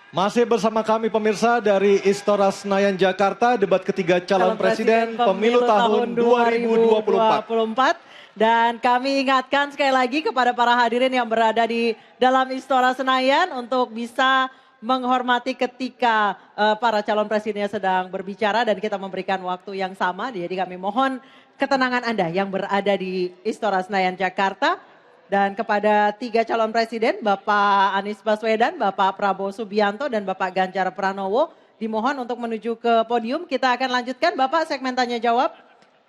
Masih bersama kami pemirsa dari Istora Senayan Jakarta, debat ketiga calon presiden pemilu tahun 2024. Dan kami ingatkan sekali lagi kepada para hadirin yang berada di dalam Istora Senayan untuk bisa menghormati ketika para calon presidennya sedang berbicara dan kita memberikan waktu yang sama. Jadi kami mohon ketenangan Anda yang berada di Istora Senayan Jakarta. Dan kepada tiga calon presiden, Bapak Anies Baswedan, Bapak Prabowo Subianto, dan Bapak Ganjar Pranowo, dimohon untuk menuju ke podium. Kita akan lanjutkan, Bapak, segmen tanya jawab.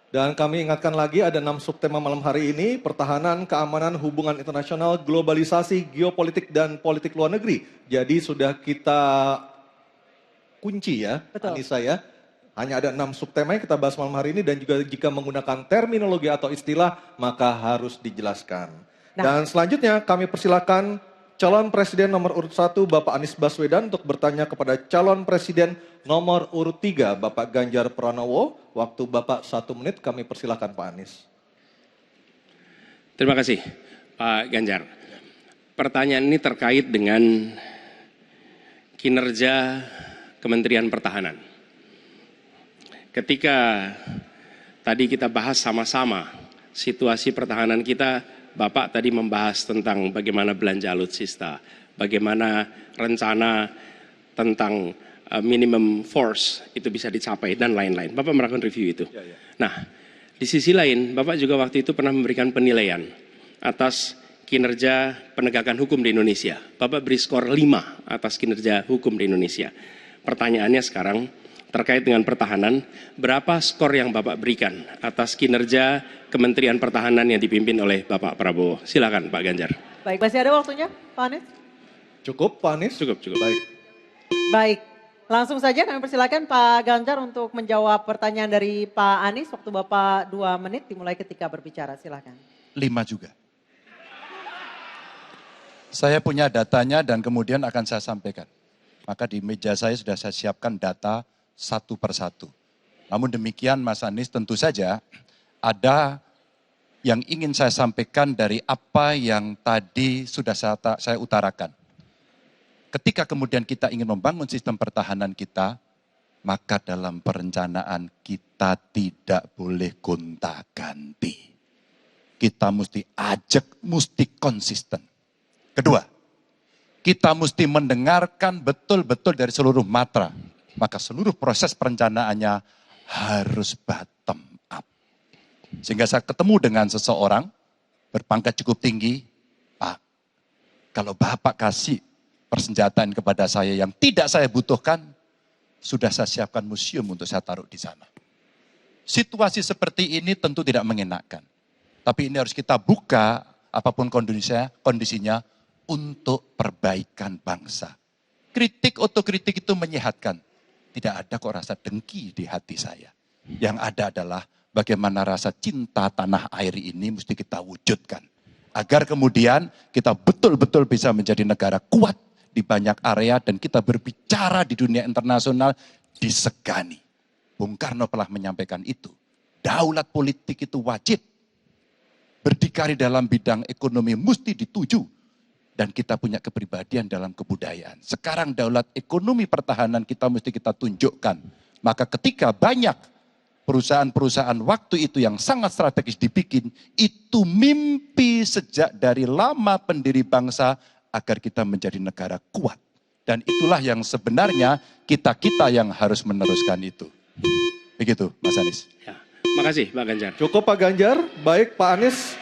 Dan kami ingatkan lagi ada 6 subtema malam hari ini, pertahanan, keamanan, hubungan internasional, globalisasi, geopolitik, dan politik luar negeri. Jadi sudah kita kunci ya, Betul. Anissa ya. Hanya ada 6 subtema yang kita bahas malam hari ini dan juga jika menggunakan terminologi atau istilah maka harus dijelaskan. Dan selanjutnya kami persilakan calon presiden nomor urut 1 Bapak Anies Baswedan untuk bertanya kepada calon presiden nomor urut 3 Bapak Ganjar Pranowo. Waktu Bapak 1 menit, kami persilakan Pak Anies. Terima kasih Pak Ganjar. Pertanyaan ini terkait dengan kinerja Kementerian Pertahanan. Ketika tadi kita bahas sama-sama situasi pertahanan kita, Bapak tadi membahas tentang bagaimana belanja alutsista, bagaimana rencana tentang minimum force itu bisa dicapai dan lain-lain. Bapak melakukan review itu. Nah, di sisi lain Bapak juga waktu itu pernah memberikan penilaian atas kinerja penegakan hukum di Indonesia. Bapak beri skor 5 atas kinerja hukum di Indonesia. Pertanyaannya sekarang terkait dengan pertahanan, berapa skor yang Bapak berikan atas kinerja Kementerian Pertahanan yang dipimpin oleh Bapak Prabowo? Silakan Pak Ganjar. Baik, masih ada waktunya Pak Anies? Cukup Pak Anies? Cukup. Baik, langsung saja kami persilakan Pak Ganjar untuk menjawab pertanyaan dari Pak Anies. Waktu Bapak 2 menit dimulai ketika berbicara, silakan. 5 juga. Saya punya datanya dan kemudian akan saya sampaikan. Maka di meja saya sudah saya siapkan data satu persatu. Namun demikian Mas Anies, tentu saja ada yang ingin saya sampaikan dari apa yang tadi sudah saya utarakan. Ketika kemudian kita ingin membangun sistem pertahanan kita, maka dalam perencanaan kita tidak boleh gonta-ganti. Kita mesti ajak, mesti konsisten. Kedua, kita mesti mendengarkan betul-betul dari seluruh matra. Maka seluruh proses perencanaannya harus bottom up. Sehingga saya ketemu dengan seseorang berpangkat cukup tinggi, Pak, kalau Bapak kasih persenjataan kepada saya yang tidak saya butuhkan, sudah saya siapkan museum untuk saya taruh di sana. Situasi seperti ini tentu tidak mengenakan. Tapi ini harus kita buka apapun kondisinya untuk perbaikan bangsa. Kritik, otokritik itu menyehatkan. Tidak ada kok rasa dengki di hati saya. Yang ada adalah bagaimana rasa cinta tanah air ini mesti kita wujudkan. Agar kemudian kita betul-betul bisa menjadi negara kuat di banyak area dan kita berbicara di dunia internasional disegani. Bung Karno telah menyampaikan itu. Daulat politik itu wajib. Berdikari dalam bidang ekonomi mesti dituju. Dan kita punya kepribadian dalam kebudayaan. Sekarang daulat ekonomi pertahanan kita mesti kita tunjukkan. Maka ketika banyak perusahaan-perusahaan waktu itu yang sangat strategis dibikin, itu mimpi sejak dari lama pendiri bangsa agar kita menjadi negara kuat. Dan itulah yang sebenarnya kita-kita yang harus meneruskan itu. Begitu Mas Anies. Ya, makasih Pak Ganjar. Cukup Pak Ganjar, baik Pak Anies.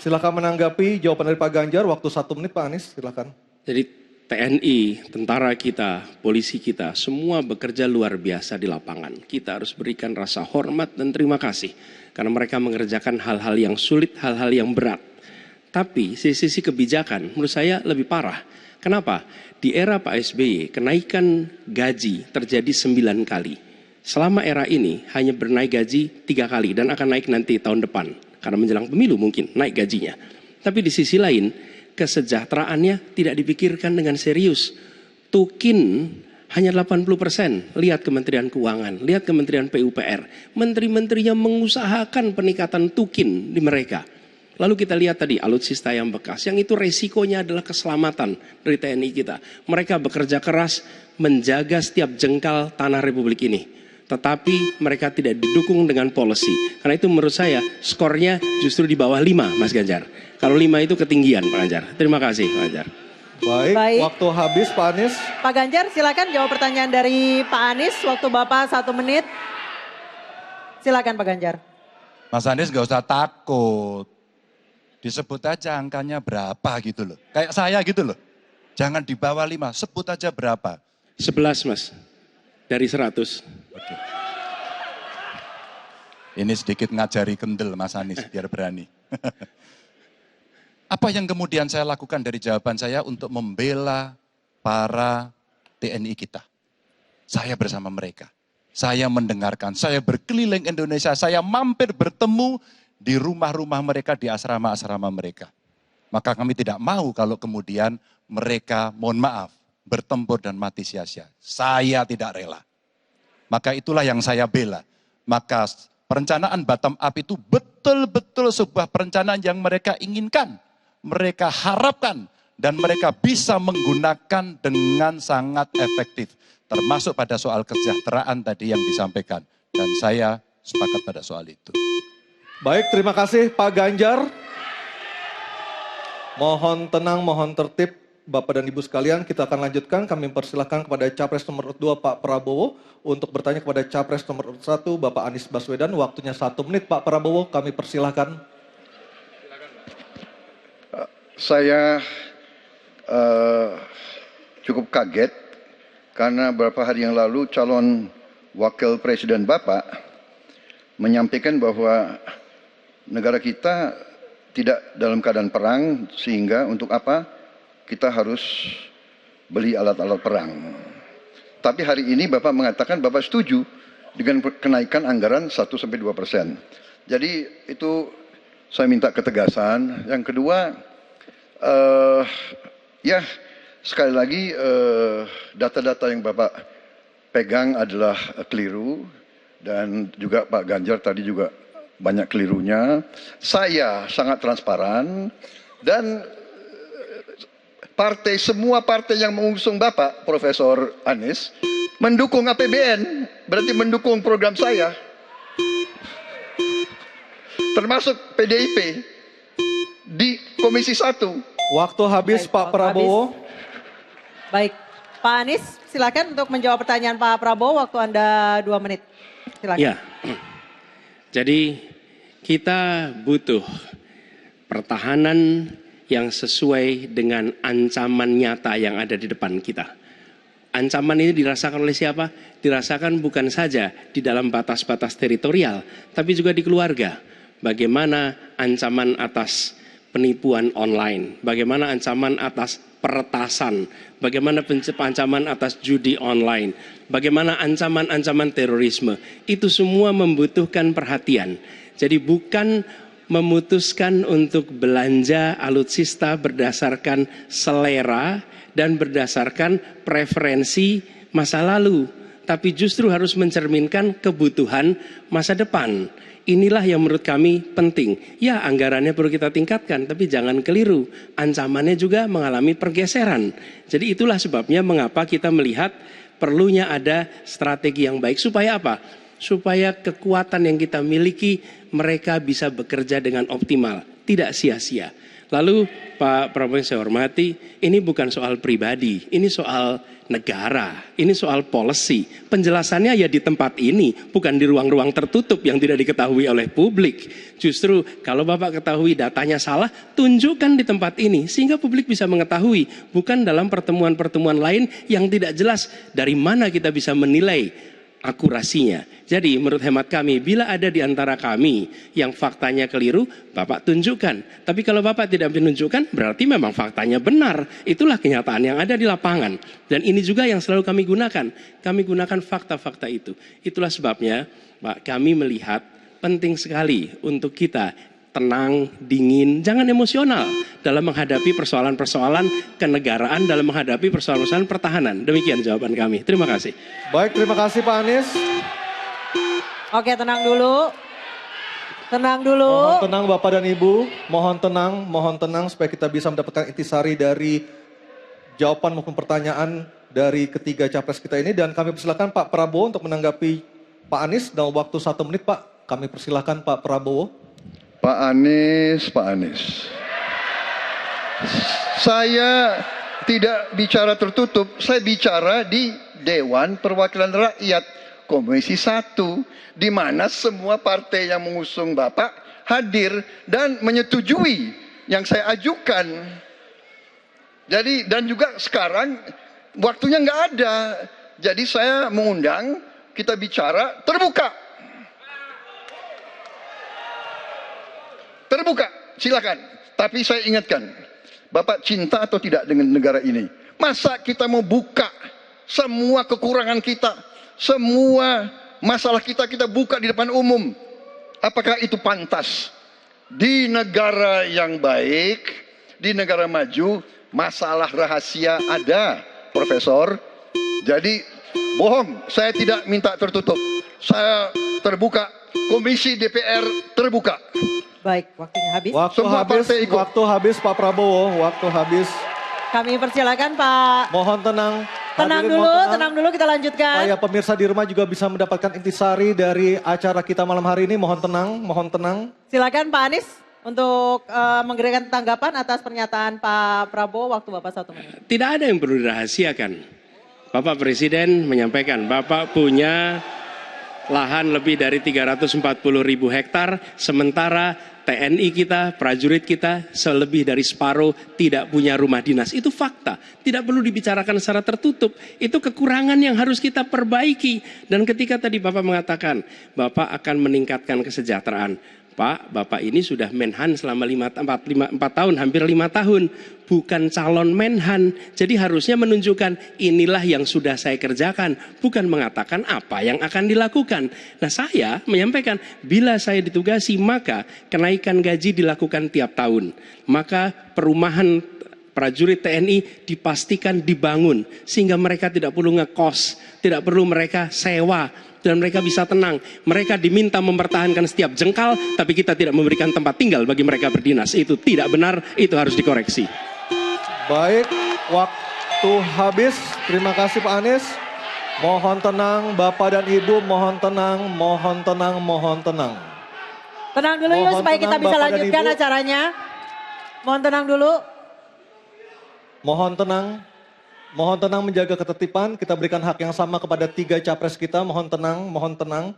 Silakan menanggapi jawaban dari Pak Ganjar, waktu 1 menit Pak Anies, silakan. Jadi TNI, tentara kita, polisi kita, semua bekerja luar biasa di lapangan. Kita harus berikan rasa hormat dan terima kasih. Karena mereka mengerjakan hal-hal yang sulit, hal-hal yang berat. Tapi sisi kebijakan menurut saya lebih parah. Kenapa? Di era Pak SBY, kenaikan gaji terjadi 9 kali. Selama era ini hanya bernaik gaji 3 kali dan akan naik nanti tahun depan. Karena menjelang pemilu mungkin naik gajinya. Tapi di sisi lain, kesejahteraannya tidak dipikirkan dengan serius. Tukin hanya 80%. Lihat Kementerian Keuangan, lihat Kementerian PUPR. Menteri-menterinya mengusahakan peningkatan tukin di mereka. Lalu kita lihat tadi alutsista yang bekas, yang itu resikonya adalah keselamatan dari TNI kita. Mereka bekerja keras menjaga setiap jengkal tanah Republik ini. Tetapi mereka tidak didukung dengan policy. Karena itu menurut saya skornya justru di bawah 5, Mas Ganjar. Kalau 5 itu ketinggian, Pak Ganjar. Terima kasih, Pak Ganjar. Baik, waktu habis Pak Anies. Pak Ganjar silakan jawab pertanyaan dari Pak Anies. Waktu Bapak 1 menit. Silakan Pak Ganjar. Mas Anies gak usah takut. Disebut aja angkanya berapa gitu loh. Kayak saya gitu loh. Jangan di bawah 5, sebut aja berapa. 11, Mas. Dari 100. Oke. Ini sedikit ngajari kendel Mas Anies biar berani. Apa yang kemudian saya lakukan dari jawaban saya untuk membela para TNI kita? Saya bersama mereka. Saya mendengarkan, saya berkeliling Indonesia, saya mampir bertemu di rumah-rumah mereka, di asrama-asrama mereka. Maka kami tidak mau kalau kemudian mereka, mohon maaf, bertempur dan mati sia-sia. Saya tidak rela. Maka itulah yang saya bela. Maka perencanaan bottom up itu betul-betul sebuah perencanaan yang mereka inginkan. Mereka harapkan dan mereka bisa menggunakan dengan sangat efektif. Termasuk pada soal kesejahteraan tadi yang disampaikan. Dan saya sepakat pada soal itu. Baik, terima kasih Pak Ganjar. Mohon tenang, mohon tertib Bapak dan Ibu sekalian. Kita akan lanjutkan, kami persilahkan kepada Capres nomor 2 Pak Prabowo untuk bertanya kepada Capres nomor 1 Bapak Anies Baswedan. Waktunya 1 menit Pak Prabowo, kami persilahkan. Saya cukup kaget karena beberapa hari yang lalu calon wakil presiden Bapak menyampaikan bahwa negara kita tidak dalam keadaan perang, sehingga untuk apa kita harus beli alat-alat perang. Tapi hari ini Bapak mengatakan Bapak setuju dengan kenaikan anggaran 1-2%. Jadi itu saya minta ketegasan. Yang kedua, ya sekali lagi data-data yang Bapak pegang adalah keliru, dan juga Pak Ganjar tadi juga banyak kelirunya. Saya sangat transparan dan semua partai yang mengusung Bapak Profesor Anies mendukung APBN, berarti mendukung program saya. Termasuk PDIP di Komisi 1. Waktu habis Pak Prabowo. Baik, Pak Anies silakan untuk menjawab pertanyaan Pak Prabowo. Waktu Anda 2 menit. Silakan. Ya, jadi kita butuh pertahanan yang sesuai dengan ancaman nyata yang ada di depan kita. Ancaman ini dirasakan oleh siapa? Dirasakan bukan saja di dalam batas-batas teritorial, tapi juga di keluarga. Bagaimana ancaman atas penipuan online, bagaimana ancaman atas peretasan, bagaimana ancaman atas judi online, bagaimana ancaman-ancaman terorisme. Itu semua membutuhkan perhatian. Jadi bukan memutuskan untuk belanja alutsista berdasarkan selera dan berdasarkan preferensi masa lalu, tapi justru harus mencerminkan kebutuhan masa depan. Inilah yang menurut kami penting. Ya, anggarannya perlu kita tingkatkan, tapi jangan keliru. Ancamannya juga mengalami pergeseran. Jadi itulah sebabnya mengapa kita melihat perlunya ada strategi yang baik. Supaya apa? Supaya kekuatan yang kita miliki mereka bisa bekerja dengan optimal, tidak sia-sia. Lalu Pak Prabowo yang saya hormati, ini bukan soal pribadi, ini soal negara, ini soal policy. Penjelasannya ya di tempat ini, bukan di ruang-ruang tertutup yang tidak diketahui oleh publik. Justru kalau Bapak ketahui datanya salah, tunjukkan di tempat ini sehingga publik bisa mengetahui, bukan dalam pertemuan-pertemuan lain yang tidak jelas dari mana kita bisa menilai akurasinya. Jadi menurut hemat kami, bila ada di antara kami yang faktanya keliru, Bapak tunjukkan. Tapi kalau Bapak tidak menunjukkan, berarti memang faktanya benar. Itulah kenyataan yang ada di lapangan. Dan ini juga yang selalu kami gunakan. Kami gunakan fakta-fakta itu. Itulah sebabnya, Pak, kami melihat penting sekali untuk kita tenang, dingin, jangan emosional dalam menghadapi persoalan-persoalan kenegaraan, dalam menghadapi persoalan-persoalan pertahanan. Demikian jawaban kami. Terima kasih. Baik, terima kasih Pak Anies. Oke, tenang dulu. Tenang dulu. Mohon tenang Bapak dan Ibu, mohon tenang supaya kita bisa mendapatkan intisari dari jawaban maupun pertanyaan dari ketiga capres kita ini. Dan kami persilakan Pak Prabowo untuk menanggapi Pak Anies dalam waktu 1 menit Pak. Kami persilakan Pak Prabowo. Pak Anies. Saya tidak bicara tertutup, saya bicara di Dewan Perwakilan Rakyat Komisi 1, di mana semua partai yang mengusung Bapak hadir dan menyetujui yang saya ajukan. Jadi dan juga sekarang waktunya nggak ada, jadi saya mengundang kita bicara terbuka, silakan. Tapi saya ingatkan, Bapak cinta atau tidak dengan negara ini? Masa kita mau buka semua kekurangan kita, semua masalah kita buka di depan umum? Apakah itu pantas? Di negara yang baik, di negara maju, masalah rahasia ada, Profesor. Jadi bohong, saya tidak minta tertutup. Saya terbuka, Komisi DPR terbuka. Baik, waktunya habis. Waktu habis Pak Prabowo, waktu habis. Kami persilakan Pak. Mohon tenang. Tenang Hadirin, dulu, mohon tenang dulu kita lanjutkan. Supaya pemirsa di rumah juga bisa mendapatkan intisari dari acara kita malam hari ini. Mohon tenang. Silakan Pak Anies untuk memberikan tanggapan atas pernyataan Pak Prabowo. Waktu Bapak 1 menit. Tidak ada yang perlu dirahasiakan. Bapak Presiden menyampaikan, Bapak punya lahan lebih dari 340.000 hektar, sementara TNI kita, prajurit kita, selebih dari separuh tidak punya rumah dinas. Itu fakta, tidak perlu dibicarakan secara tertutup. Itu kekurangan yang harus kita perbaiki. Dan ketika tadi Bapak mengatakan, Bapak akan meningkatkan kesejahteraan. Pak, Bapak ini sudah Menhan selama 4 tahun, hampir 5 tahun. Bukan calon Menhan. Jadi harusnya menunjukkan inilah yang sudah saya kerjakan. Bukan mengatakan apa yang akan dilakukan. Nah saya menyampaikan, bila saya ditugasi maka kenaikan gaji dilakukan tiap tahun. Maka perumahan prajurit TNI dipastikan dibangun. Sehingga mereka tidak perlu ngekos, tidak perlu mereka sewa. Dan mereka bisa tenang. Mereka diminta mempertahankan setiap jengkal, tapi kita tidak memberikan tempat tinggal bagi mereka berdinas. Itu tidak benar, itu harus dikoreksi. Baik, waktu habis. Terima kasih Pak Anies. Mohon tenang Bapak dan Ibu, mohon tenang. Tenang dulu yuk supaya kita bisa Bapak dan lanjutkan Ibu. acaranya. Mohon tenang dulu. Mohon tenang menjaga ketertiban, kita berikan hak yang sama kepada 3 capres kita, mohon tenang.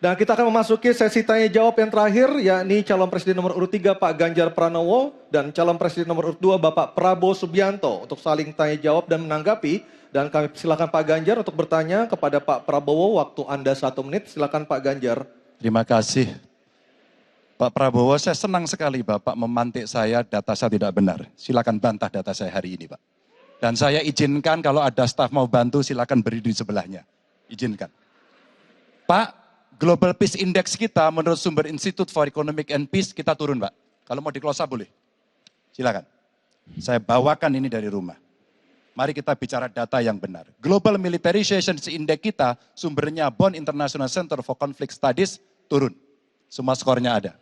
Dan kita akan memasuki sesi tanya jawab yang terakhir, yakni calon presiden nomor urut 3 Pak Ganjar Pranowo dan calon presiden nomor urut 2 Bapak Prabowo Subianto untuk saling tanya jawab dan menanggapi. Dan kami silakan Pak Ganjar untuk bertanya kepada Pak Prabowo, waktu Anda 1 menit, silakan Pak Ganjar. Terima kasih. Pak Prabowo, saya senang sekali Bapak memantik saya, data saya tidak benar. Silakan bantah data saya hari ini Pak. Dan saya izinkan kalau ada staf mau bantu silakan berdiri di sebelahnya. Izinkan. Pak, Global Peace Index kita menurut sumber Institute for Economic and Peace kita turun Pak. Kalau mau diklosa boleh. Silakan. Saya bawakan ini dari rumah. Mari kita bicara data yang benar. Global Militarization Index kita sumbernya Bonn International Center for Conflict Studies turun. Semua skornya ada.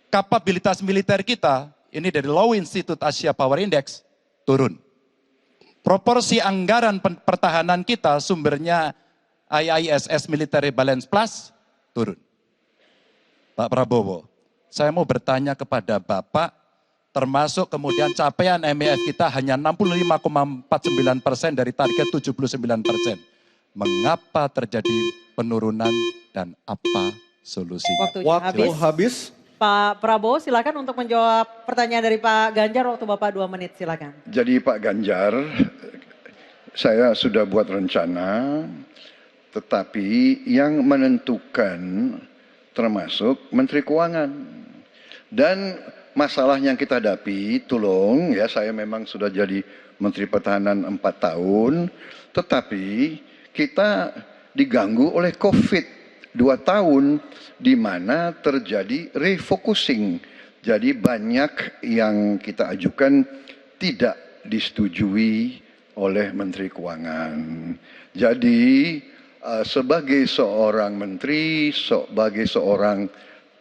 Kapabilitas militer kita, ini dari Law Institute Asia Power Index, turun. Proporsi anggaran pertahanan kita sumbernya IISS Military Balance Plus turun. Pak Prabowo, saya mau bertanya kepada Bapak, termasuk kemudian capaian MEF kita hanya 65,49% dari target 79%. Mengapa terjadi penurunan dan apa solusinya? Waktunya Waktu habis. Pak Prabowo silakan untuk menjawab pertanyaan dari Pak Ganjar, waktu Bapak 2 menit silakan. Jadi Pak Ganjar, saya sudah buat rencana, tetapi yang menentukan termasuk Menteri Keuangan. Dan masalah yang kita hadapi, tolong ya, saya memang sudah jadi Menteri Pertahanan 4 tahun, tetapi kita diganggu oleh COVID 2 tahun, di mana terjadi refocusing. Jadi banyak yang kita ajukan tidak disetujui oleh Menteri Keuangan. Jadi sebagai seorang menteri, sebagai seorang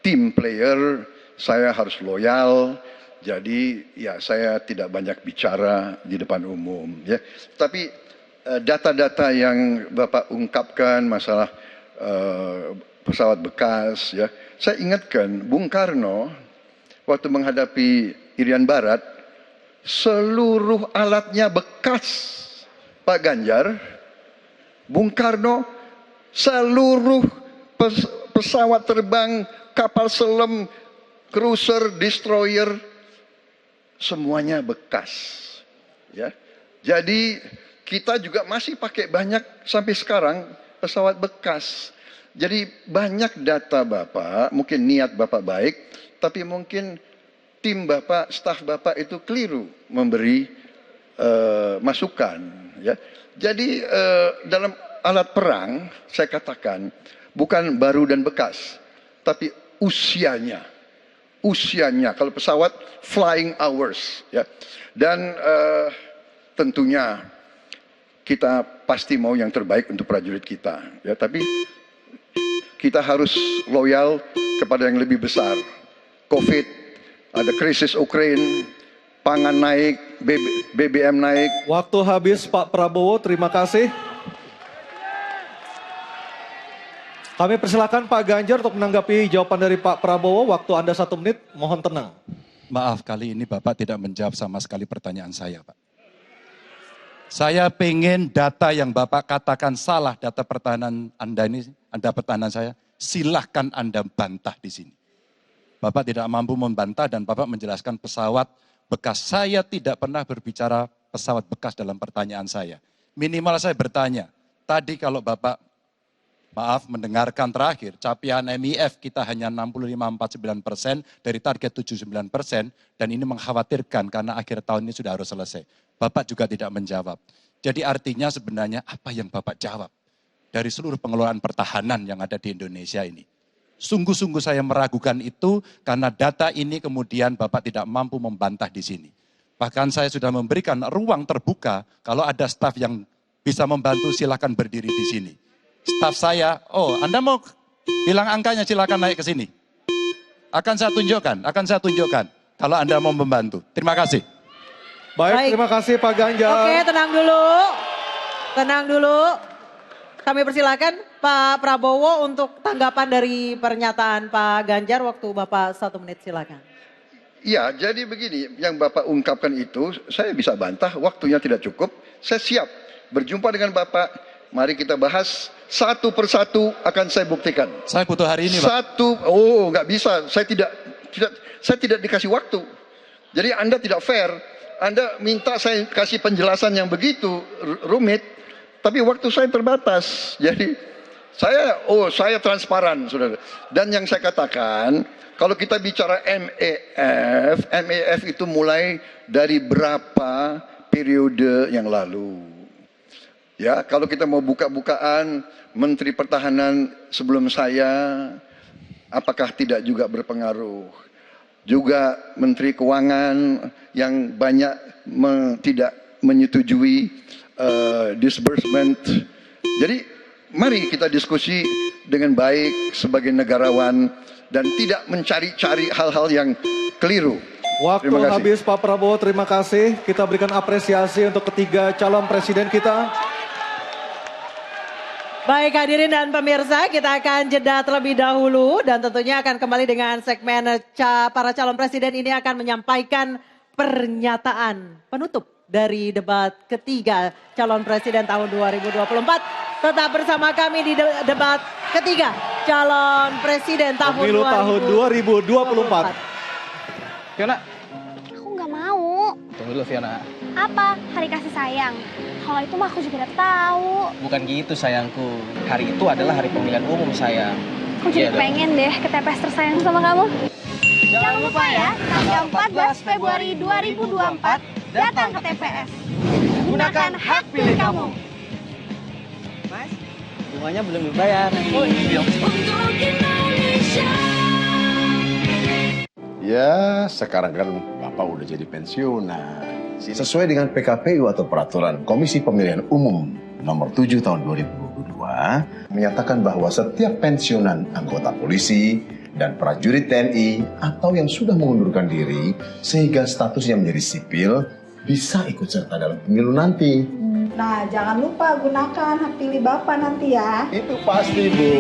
team player, saya harus loyal. Jadi ya saya tidak banyak bicara di depan umum ya. Tapi data-data yang Bapak ungkapkan masalah pesawat bekas ya. Saya ingatkan Bung Karno waktu menghadapi Irian Barat, seluruh alatnya bekas. Pak Ganjar, Bung Karno, seluruh pesawat terbang, kapal selam, cruiser, destroyer, semuanya bekas. Ya. Jadi kita juga masih pakai banyak sampai sekarang pesawat bekas. Jadi banyak data Bapak, mungkin niat Bapak baik, tapi mungkin tim Bapak, staf Bapak itu keliru memberi masukan. Ya. Jadi dalam alat perang, saya katakan, bukan baru dan bekas, tapi usianya. Usianya, kalau pesawat flying hours. Ya. Dan tentunya kita pasti mau yang terbaik untuk prajurit kita. Ya. Tapi kita harus loyal kepada yang lebih besar. COVID, ada krisis Ukraina, pangan naik, BBM naik. Waktu habis Pak Prabowo, terima kasih. Kami persilakan Pak Ganjar untuk menanggapi jawaban dari Pak Prabowo. Waktu Anda 1 menit, mohon tenang. Maaf, kali ini Bapak tidak menjawab sama sekali pertanyaan saya, Pak. Saya pengen data yang Bapak katakan salah, data pertahanan Anda ini, Anda pertahanan saya, silahkan Anda bantah di sini. Bapak tidak mampu membantah dan Bapak menjelaskan pesawat bekas. Saya tidak pernah berbicara pesawat bekas dalam pertanyaan saya. Minimal saya bertanya, tadi kalau Bapak, maaf, mendengarkan terakhir, capaian MIF kita hanya 65-49% dari target 79%, dan ini mengkhawatirkan karena akhir tahun ini sudah harus selesai. Bapak juga tidak menjawab. Jadi artinya sebenarnya apa yang Bapak jawab dari seluruh pengelolaan pertahanan yang ada di Indonesia ini? Sungguh-sungguh saya meragukan itu karena data ini kemudian Bapak tidak mampu membantah di sini. Bahkan saya sudah memberikan ruang terbuka, kalau ada staf yang bisa membantu silakan berdiri di sini. Staf saya, oh Anda mau bilang angkanya silakan naik ke sini. Akan saya tunjukkan kalau Anda mau membantu. Terima kasih. Baik, terima kasih Pak Ganjar. Oke, tenang dulu. Kami persilakan Pak Prabowo untuk tanggapan dari pernyataan Pak Ganjar. Waktu Bapak 1 menit, silakan. Ya, jadi begini, yang Bapak ungkapkan itu saya bisa bantah, waktunya tidak cukup. Saya siap berjumpa dengan Bapak. Mari kita bahas satu persatu, akan saya buktikan. Saya butuh hari ini, Pak. Nggak bisa. Saya tidak dikasih waktu. Jadi Anda tidak fair. Anda minta saya kasih penjelasan yang begitu rumit, tapi waktu saya terbatas. Jadi saya transparan, saudara. Dan yang saya katakan, kalau kita bicara MEF itu mulai dari berapa periode yang lalu. Ya, kalau kita mau buka-bukaan, Menteri Pertahanan sebelum saya, apakah tidak juga berpengaruh? Juga Menteri Keuangan yang banyak tidak menyetujui disbursement. Jadi mari kita diskusi dengan baik sebagai negarawan dan tidak mencari-cari hal-hal yang keliru. Waktu habis Pak Prabowo, terima kasih. Kita berikan apresiasi untuk ketiga calon presiden kita. Baik hadirin dan pemirsa, kita akan jeda terlebih dahulu dan tentunya akan kembali dengan segmen para calon presiden ini akan menyampaikan pernyataan penutup dari debat ketiga calon presiden tahun 2024. Tetap bersama kami di debat ketiga calon presiden tahun 2024. Fiona. Aku nggak mau. Tunggu dulu Fiona. Apa? Hari kasih sayang. Kalau itu mah aku juga udah tahu. Bukan gitu sayangku. Hari itu adalah hari pemilihan umum sayang. Aku jadi pengen deh ke TPS tersayang sama kamu. Jangan lupa ya, tanggal 14 Februari 2024 datang ke TPS. Gunakan hak pilih kamu. Mas, bunganya belum dibayar. Oh iya. Ya, sekarang kan Bapak udah jadi pensiunan. Sesuai dengan PKPU atau Peraturan Komisi Pemilihan Umum Nomor 7 Tahun 2022, menyatakan bahwa setiap pensiunan anggota polisi, dan prajurit TNI atau yang sudah mengundurkan diri sehingga statusnya menjadi sipil bisa ikut serta dalam pemilu nanti. Nah, jangan lupa gunakan hak pilih Bapak nanti ya. Itu pasti, Bu.